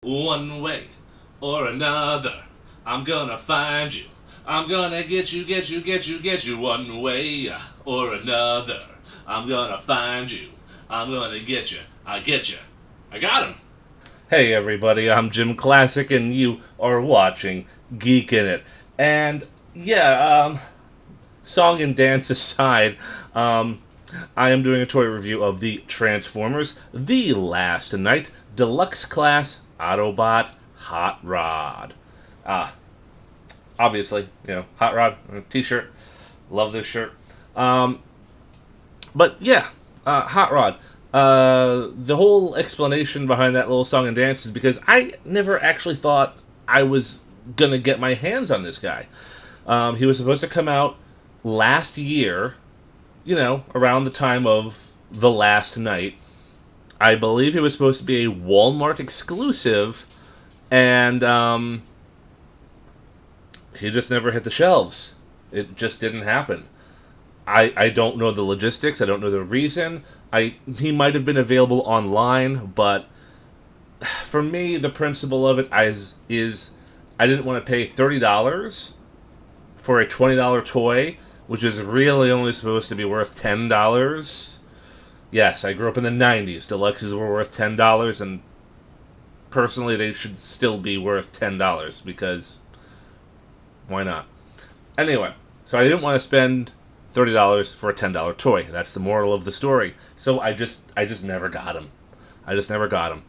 One way or another, I'm gonna find you. I'm gonna get you one way or another. I'm gonna find you. I'm gonna get you. I get you. I got him. Hey everybody, I'm JimClassic and you are watching Geekin It. And yeah, song and dance aside, I am doing a toy review of the Transformers The Last Night Deluxe Class Autobot Hotrod. Uh, Obviously, Hotrod, t-shirt. Love this shirt. Um, but yeah, Hotrod. The whole explanation behind that little song and dance is because I never actually thought I was going to get my hands on this guy. He was supposed to come out last year, around the time of The Last Night. I believe it was supposed to be a Walmart exclusive, and he just never hit the shelves. It just didn't happen. I don't know the logistics. I don't know the reason. He might have been available online, but for me, the principle of it is I didn't want to pay $30 for a $20 toy, which is really only supposed to be worth $10. Yes, I grew up in the 90s. Deluxes were worth $10, and personally, they should still be worth $10 because why not? Anyway, so I didn't want to spend $30 for a $10 toy. That's the moral of the story. So I just never got him. I just never got him.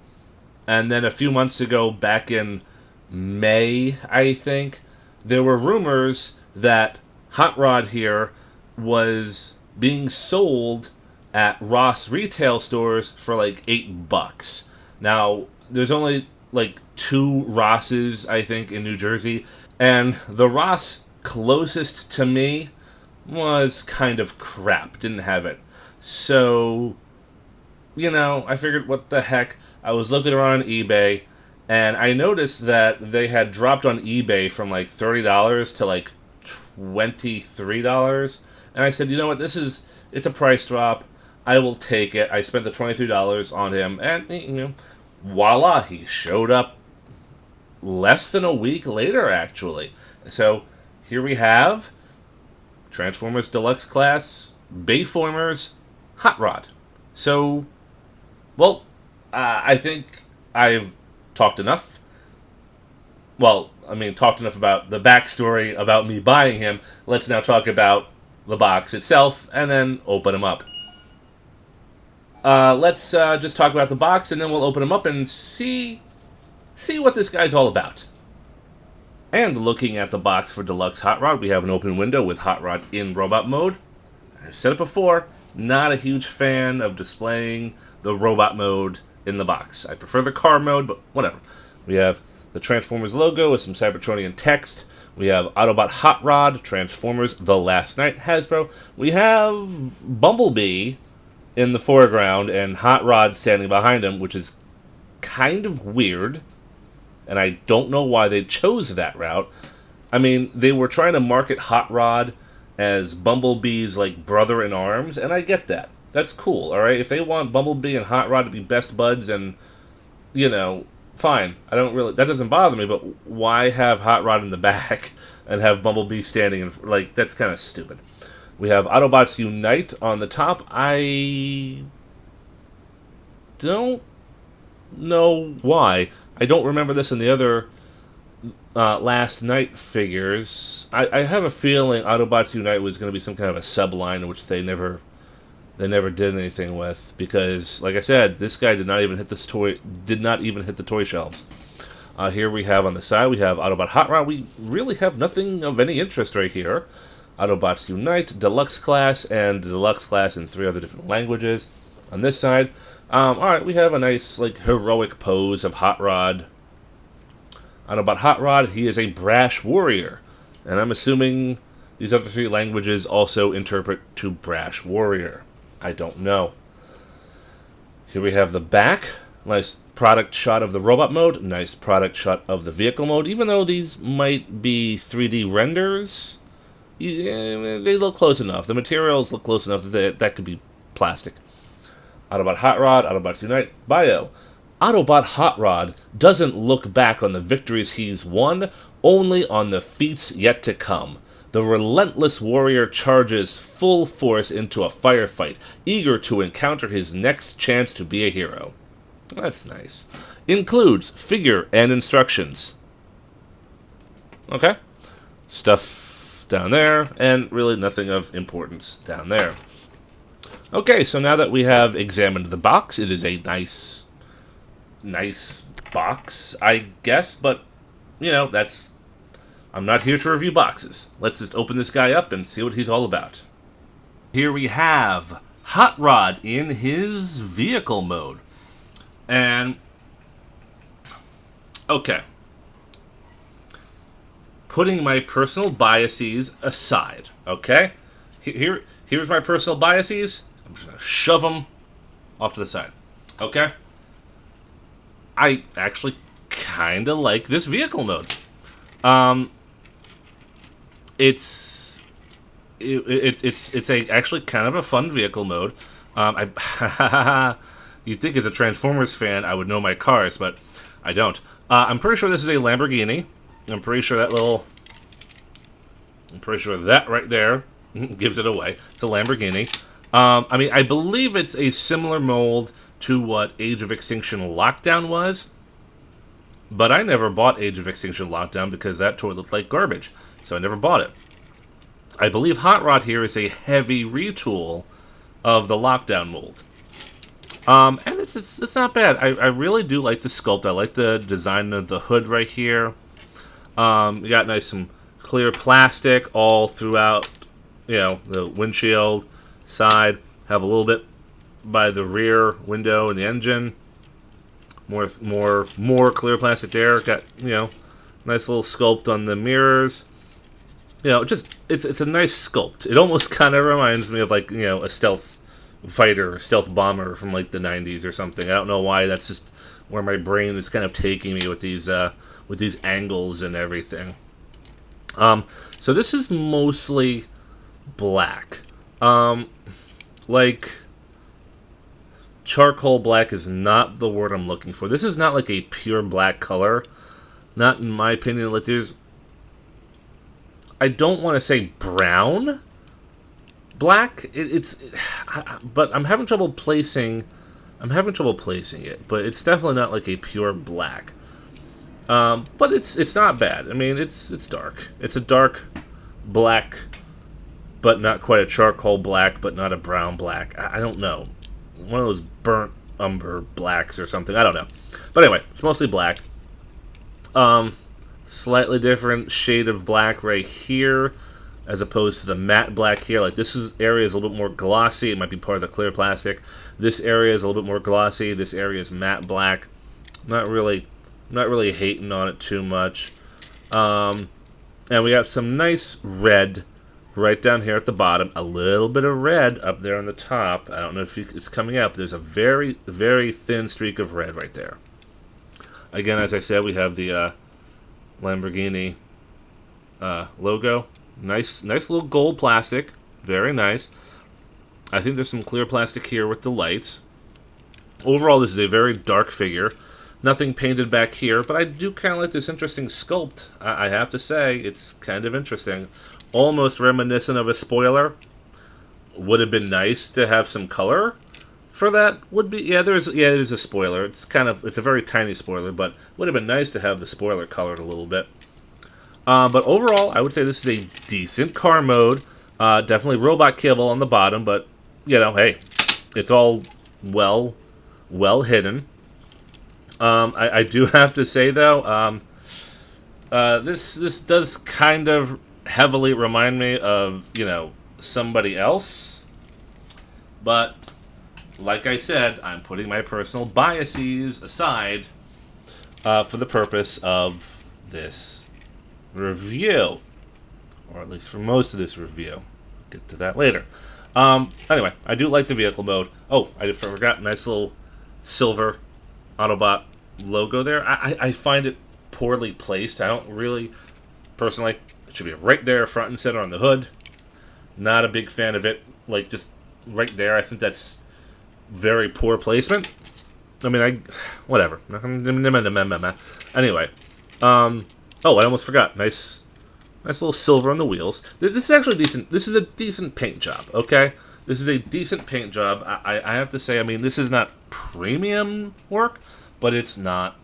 And then a few months ago, back in May, I think, there were rumors that Hotrod here was being sold at Ross retail stores for like $8. Now, there's only like 2 Rosses, I think, in New Jersey, and the Ross closest to me was kind of crap, didn't have it. So, I figured, what the heck? I was looking around on eBay, and I noticed that they had dropped on eBay from like $30 to like $23. And I said, you know what, it's a price drop. I will take it. I spent the $23 on him, and, voila, he showed up less than a week later, actually. So, here we have Transformers Deluxe Class Bayformers Hotrod. So, well, I think I've talked enough. Well, talked enough about the backstory about me buying him. Let's now talk about the box itself, and then open him up. Let's just talk about the box, and then we'll open him up and see what this guy's all about. And looking at the box for Deluxe Hotrod, we have an open window with Hotrod in robot mode. I've said it before, not a huge fan of displaying the robot mode in the box. I prefer the car mode, but whatever. We have the Transformers logo with some Cybertronian text. We have Autobot Hotrod, Transformers The Last Night, Hasbro. We have Bumblebee in the foreground and Hotrod standing behind him, which is kind of weird. And I don't know why they chose that route. They were trying to market Hotrod as Bumblebee's like brother in arms, and I get that. That's cool, alright? If they want Bumblebee and Hotrod to be best buds, and fine. That doesn't bother me, but why have Hotrod in the back and have Bumblebee standing in, that's kind of stupid. We have Autobots Unite on the top. I don't know why. I don't remember this in the other Last Night figures. I have a feeling Autobots Unite was going to be some kind of a subline, which they never did anything with, because, like I said, this guy did not even hit the toy shelves. Here we have on the side, we have Autobot Hotrod. We really have nothing of any interest right here. Autobots Unite, Deluxe Class, and Deluxe Class in 3 other different languages. On this side, alright, we have a nice, heroic pose of Hotrod. Autobot Hotrod, he is a brash warrior. And I'm assuming these other 3 languages also interpret to brash warrior. I don't know. Here we have the back. Nice product shot of the robot mode. Nice product shot of the vehicle mode. Even though these might be 3D renders, they look close enough. The materials look close enough that could be plastic. Autobot Hotrod, Autobots Unite, Bio. Autobot Hotrod doesn't look back on the victories he's won, only on the feats yet to come. The relentless warrior charges full force into a firefight, eager to encounter his next chance to be a hero. That's nice. Includes figure and instructions. Okay. Stuff down there, and really nothing of importance down there. Okay, so now that we have examined the box, it is a nice box, I guess, but, you know, I'm not here to review boxes. Let's just open this guy up and see what he's all about. Here we have Hotrod in his vehicle mode. And, okay. Putting my personal biases aside, okay? Here's my personal biases. I'm just going to shove them off to the side, okay? I actually kind of like this vehicle mode. It's actually kind of a fun vehicle mode. You'd think as a Transformers fan I would know my cars, but I don't. I'm pretty sure this is a Lamborghini. I'm pretty sure that right there gives it away. It's a Lamborghini. I mean, I believe it's a similar mold to what Age of Extinction Lockdown was, but I never bought Age of Extinction Lockdown because that toy looked like garbage, so I never bought it. I believe Hotrod here is a heavy retool of the Lockdown mold. And it's not bad. I really do like the sculpt. I like the design of the hood right here. You got nice some clear plastic all throughout, you know, the windshield side. Have a little bit by the rear window and the engine. More clear plastic there. Got, you know, nice little sculpt on the mirrors. You know, just it's a nice sculpt. It almost kind of reminds me of, like, you know, a stealth fighter, stealth bomber from like the 90s or something. I don't know why. That's just where my brain is kind of taking me with these angles and everything. So this is mostly black. Like, charcoal black is not the word I'm looking for. This is not like a pure black color. Not in my opinion. Like, I don't want to say brown black. But I'm having trouble placing it. But it's definitely not like a pure black. But it's not bad. I mean, it's dark. It's a dark black, but not quite a charcoal black, but not a brown black. I don't know. One of those burnt umber blacks or something. I don't know. But anyway, it's mostly black. Slightly different shade of black right here, as opposed to the matte black here. Like, area is a little bit more glossy. It might be part of the clear plastic. This area is a little bit more glossy. This area is matte black. Not really hating on it too much. And we got some nice red right down here at the bottom. A little bit of red up there on the top. I don't know if it's coming up. There's a very, very thin streak of red right there. Again, as I said, we have the Lamborghini logo. Nice little gold plastic. Very nice. I think there's some clear plastic here with the lights. Overall, this is a very dark figure. Nothing painted back here, but I do kind of like this interesting sculpt. I have to say, it's kind of interesting. Almost reminiscent of a spoiler. Would have been nice to have some color for that. It is a spoiler. It's a very tiny spoiler, but would have been nice to have the spoiler colored a little bit. But overall, I would say this is a decent car mode. Definitely robot kibble on the bottom, but, you know, hey, it's all well hidden. I do have to say, though, this does kind of heavily remind me of, you know, somebody else. But, like I said, I'm putting my personal biases aside for the purpose of this review. Or at least for most of this review. I'll get to that later. Anyway, I do like the vehicle mode. Oh, I forgot, nice little silver Autobot logo there. I find it poorly placed. I don't really, personally, it should be right there, front and center on the hood. Not a big fan of it. Like, just right there. I think that's very poor placement. I mean, whatever. Anyway, oh, I almost forgot. Nice little silver on the wheels. This is actually decent. This is a decent paint job, okay? This is a decent paint job. I have to say, I mean, this is not premium work, but it's not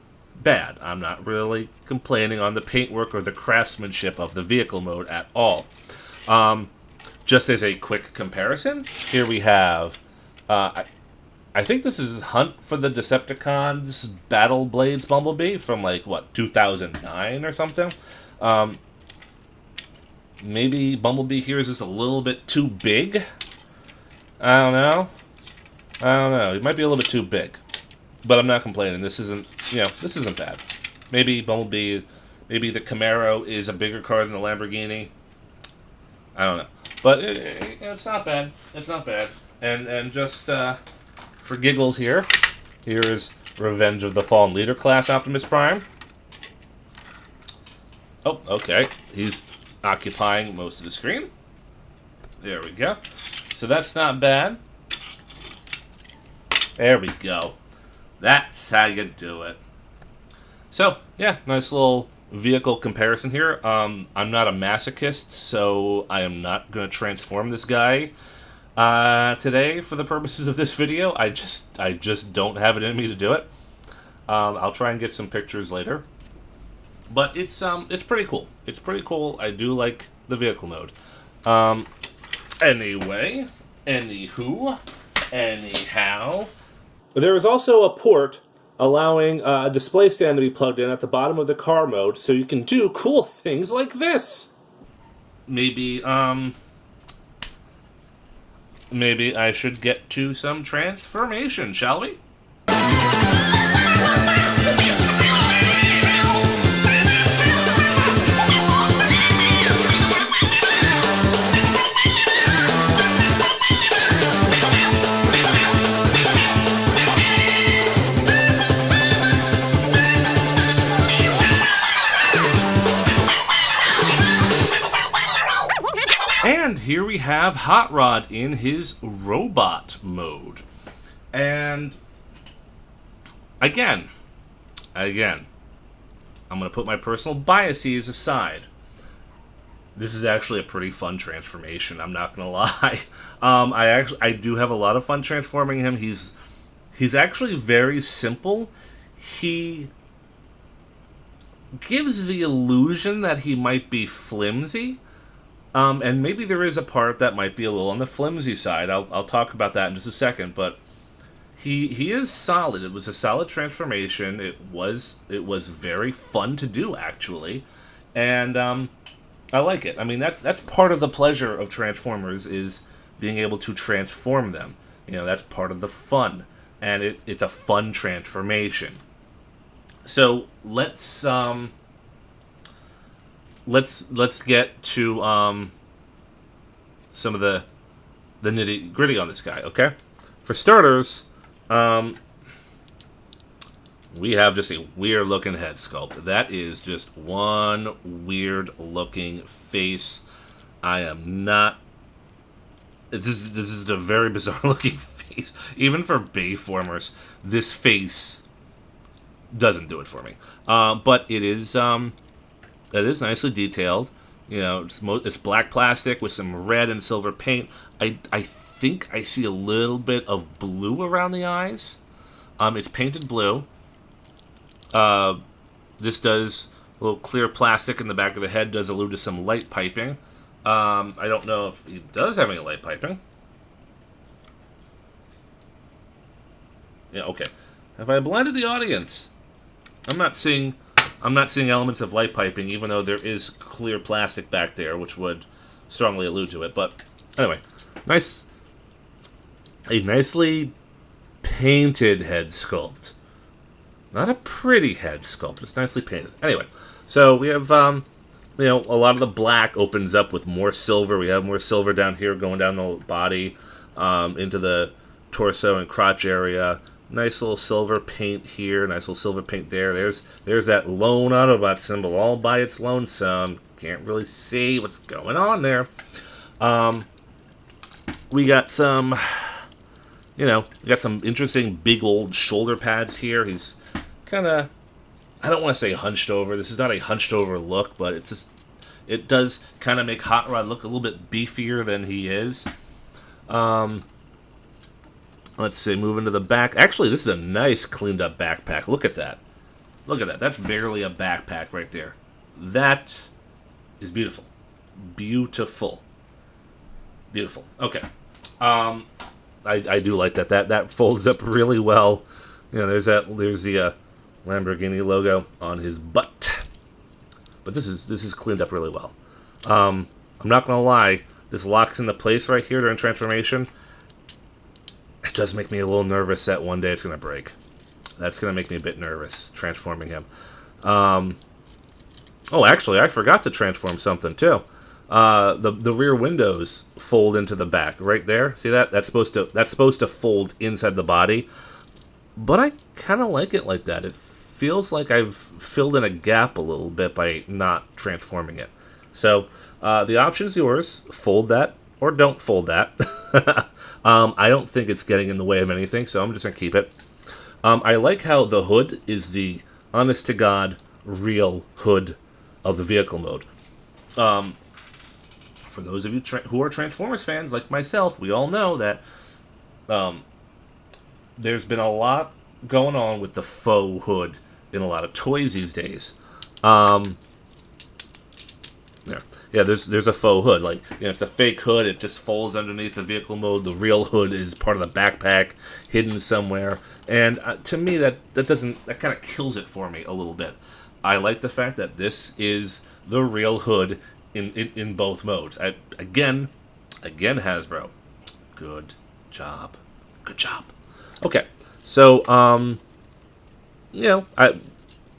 bad. I'm not really complaining on the paintwork or the craftsmanship of the vehicle mode at all. Just as a quick comparison, here we have, I think this is Hunt for the Decepticons Battle Blades Bumblebee from, like, what, 2009 or something? Maybe Bumblebee here is just a little bit too big. I don't know. It might be a little bit too big. But I'm not complaining. This isn't, this isn't bad. Maybe Bumblebee, maybe the Camaro is a bigger car than the Lamborghini. I don't know. But it's not bad. It's not bad. And just for giggles here is Revenge of the Fallen Leader class Optimus Prime. Oh, okay. He's occupying most of the screen. There we go. So that's not bad. There we go. That's how you do it. So, yeah, nice little vehicle comparison here. I'm not a masochist, so I am not going to transform this guy today for the purposes of this video. I just don't have it in me to do it. I'll try and get some pictures later. But it's pretty cool. It's pretty cool. I do like the vehicle mode. Anyway, anyhow, there is also a port allowing a display stand to be plugged in at the bottom of the car mode, so you can do cool things like this. Maybe I should get to some transformation, shall we? And here we have Hotrod in his robot mode. And again, I'm going to put my personal biases aside. This is actually a pretty fun transformation, I'm not going to lie. I do have a lot of fun transforming him. He's actually very simple. He gives the illusion that he might be flimsy. And maybe there is a part that might be a little on the flimsy side. I'll talk about that in just a second. But he is solid. It was a solid transformation. It was very fun to do, actually, and I like it. I mean, that's part of the pleasure of Transformers, is being able to transform them. That's part of the fun, and it's a fun transformation. So let's get to some of the nitty gritty on this guy. Okay, for starters, we have just a weird looking head sculpt. That is just one weird looking face. I am not. This is a very bizarre looking face. Even for Bayformers, this face doesn't do it for me. But it is nicely detailed. It's black plastic with some red and silver paint. I think I see a little bit of blue around the eyes. It's painted blue. This does a little clear plastic in the back of the head, does allude to some light piping. I don't know if he does have any light piping. Yeah, okay. Have I blinded the audience? I'm not seeing elements of light piping, even though there is clear plastic back there, which would strongly allude to it. But anyway, a nicely painted head sculpt. Not a pretty head sculpt, it's nicely painted. Anyway, so we have, a lot of the black opens up with more silver. We have more silver down here going down the body, into the torso and crotch area. Nice little silver paint here, nice little silver paint there. There's that lone Autobot symbol all by its lonesome. Can't really see what's going on there. We got some You know, got some interesting big old shoulder pads here. He's kind of, I don't want to say hunched over. This is not a hunched over look, but it's just, it does kind of make Hot Rod look a little bit beefier than he is. Let's see, moving to the back. Actually, this is a nice cleaned up backpack. Look at that. Look at that. That's barely a backpack right there. That is beautiful. Beautiful. Beautiful. Okay. I do like that. That folds up really well. You know, there's the Lamborghini logo on his butt. But this is cleaned up really well. I'm not gonna lie, this locks into place right here during transformation. It does make me a little nervous that one day it's gonna break. That's gonna make me a bit nervous transforming him. Oh, actually, I forgot to transform something too. The rear windows fold into the back right there. See that? That's supposed to fold inside the body. But I kind of like it like that. It feels like I've filled in a gap a little bit by not transforming it. So the option's yours. Fold that or don't fold that. I don't think it's getting in the way of anything, so I'm just gonna keep it. I like how the hood is the honest to God real hood of the vehicle mode. For those of you who are Transformers fans like myself, we all know that there's been a lot going on with the faux hood in a lot of toys these days. Yeah, there's a faux hood. Like, you know, it's a fake hood. It just folds underneath the vehicle mode. The real hood is part of the backpack, hidden somewhere. And to me, that kind of kills it for me a little bit. I like the fact that this is the real hood in both modes. Again, Hasbro, good job. Okay, so you know,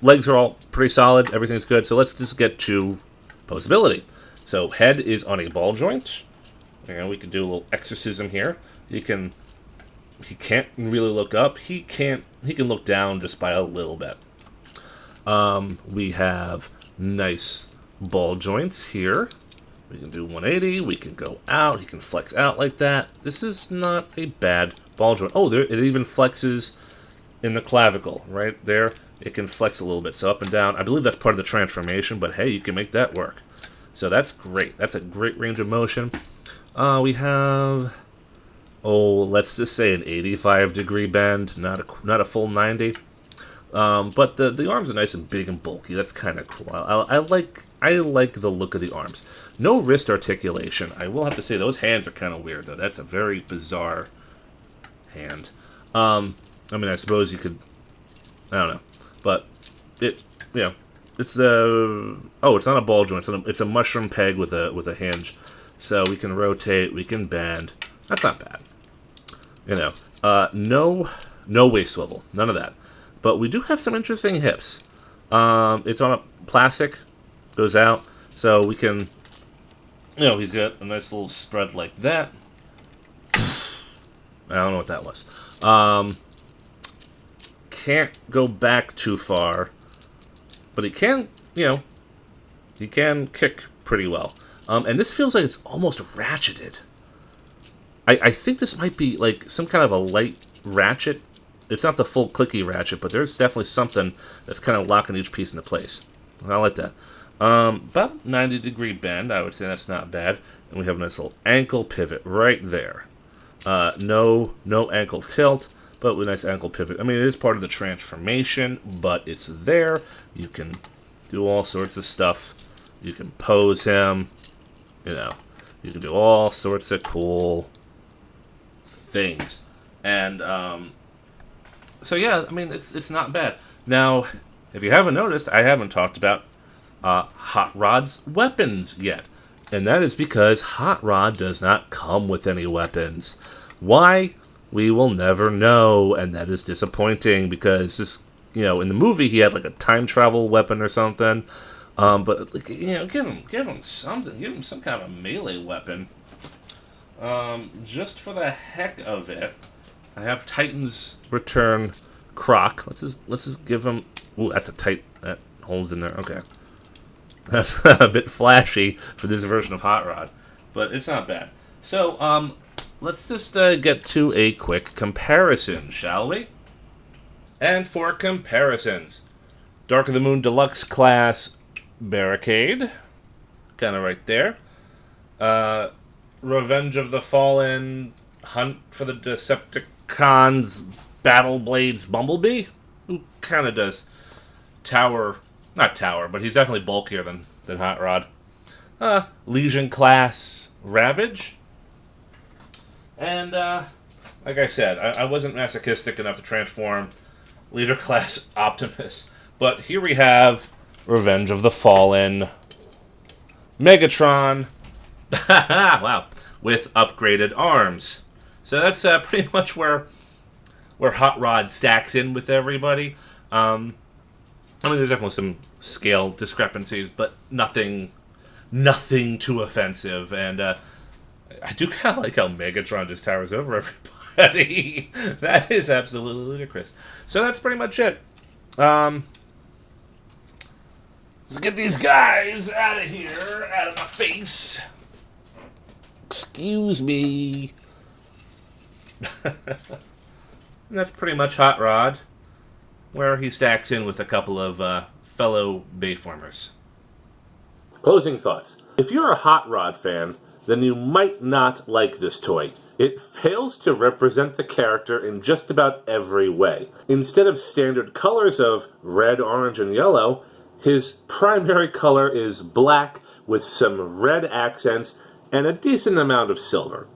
legs are all pretty solid. Everything's good. So let's just get to posability. So head is on a ball joint. And we can do a little exorcism here. He can't really look up. He can look down just by a little bit. We have nice ball joints here. We can do 180. We can go out. He can flex out like that. This is not a bad ball joint. Oh, it even flexes in the clavicle right there. It can flex a little bit, so up and down. I believe that's part of the transformation, but hey, you can make that work. So that's great. That's a great range of motion. We have, let's just say an 85-degree bend, not a full 90. But the arms are nice and big and bulky. That's kind of cool. I like the look of the arms. No wrist articulation. I will have to say those hands are kind of weird though. That's a very bizarre hand. I mean, I suppose you could, I don't know, but it's it's not a ball joint. It's a mushroom peg with a hinge, so we can rotate, we can bend. That's not bad. You know, no waist swivel, none of that. But we do have some interesting hips. It's on a plastic, goes out, so we can, he's got a nice little spread like that. I don't know what that was. Can't go back too far, but he can, he can kick pretty well. And this feels like it's almost ratcheted. I think this might be like some kind of a light ratchet. It's not the full clicky ratchet, but there's definitely something that's kind of locking each piece into place. I like that. About 90-degree bend, I would say that's not bad. And we have a nice little ankle pivot right there. No ankle tilt, but with a nice ankle pivot. I mean, it is part of the transformation, but it's there. You can do all sorts of stuff. You can pose him. You can do all sorts of cool things. And so yeah, I mean, it's not bad. Now, if you haven't noticed, I haven't talked about Hot Rod's weapons yet. And that is because Hot Rod does not come with any weapons. Why? We will never know, and that is disappointing because this, in the movie he had like a time travel weapon or something. But give him something. Give him some kind of a melee weapon. Just for the heck of it, I have Titan's Return Croc. Let's just give him. Ooh, that's a tight. That holds in there. Okay, that's a bit flashy for this version of Hot Rod, but it's not bad. So let's just get to a quick comparison, shall we? And for comparisons, Dark of the Moon Deluxe Class Barricade, kind of right there. Revenge of the Fallen, Hunt for the Decepticons, Battle Blades Bumblebee, who kind of does not tower, but he's definitely bulkier than Hot Rod. Legion Class Ravage. And, like I said, I wasn't masochistic enough to transform Leader Class Optimus. But here we have Revenge of the Fallen Megatron. Wow. With upgraded arms. So that's pretty much where Hot Rod stacks in with everybody. I mean, there's definitely some scale discrepancies, but nothing too offensive. And I do kind of like how Megatron just towers over everybody. That is absolutely ludicrous. So that's pretty much it. Let's get these guys out of here, out of my face. Excuse me. And that's pretty much Hot Rod, where he stacks in with a couple of fellow Bayformers. Closing thoughts. If you're a Hot Rod fan, then you might not like this toy. It fails to represent the character in just about every way. Instead of standard colors of red, orange, and yellow, his primary color is black with some red accents and a decent amount of silver.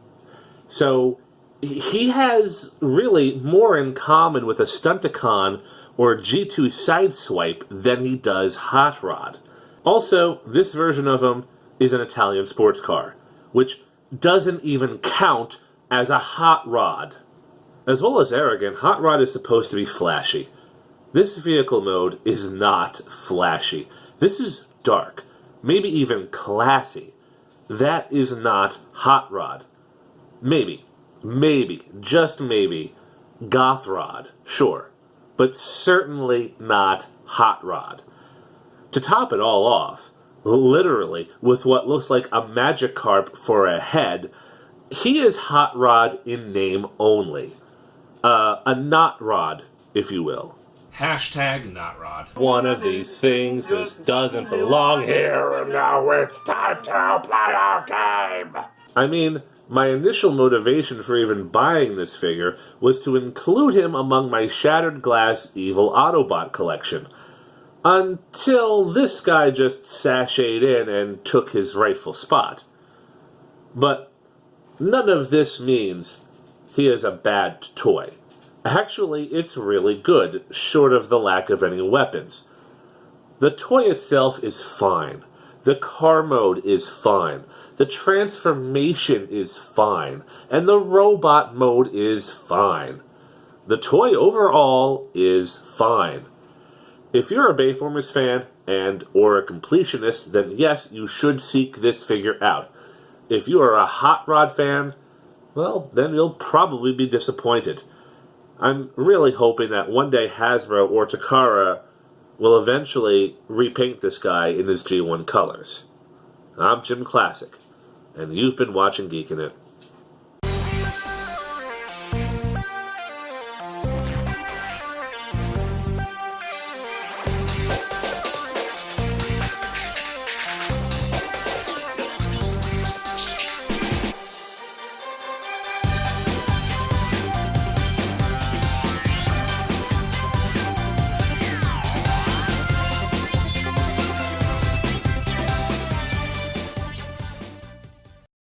So he has really more in common with a Stunticon or G2 Sideswipe than he does Hot Rod. Also, this version of him is an Italian sports car, which doesn't even count as a Hot Rod. As well as arrogant, Hot Rod is supposed to be flashy. This vehicle mode is not flashy. This is dark, maybe even classy. That is not Hot Rod. Maybe, just maybe, Goth Rod, sure, but certainly not Hot Rod. To top it all off, literally, with what looks like a Magikarp for a head, he is Hot Rod in name only. A Not Rod, if you will. Hashtag Not Rod. One of these things just doesn't belong here, and now it's time to play our game! I mean, my initial motivation for even buying this figure was to include him among my Shattered Glass Evil Autobot collection. Until this guy just sashayed in and took his rightful spot. But none of this means he is a bad toy. Actually, it's really good, short of the lack of any weapons. The toy itself is fine. The car mode is fine. The transformation is fine. And the robot mode is fine. The toy overall is fine. If you're a Bayformers fan and or a completionist, then yes, you should seek this figure out. If you are a Hot Rod fan, well, then you'll probably be disappointed. I'm really hoping that one day Hasbro or Takara will eventually repaint this guy in his G1 colors. I'm JimClassic, and you've been watching Geekin' It.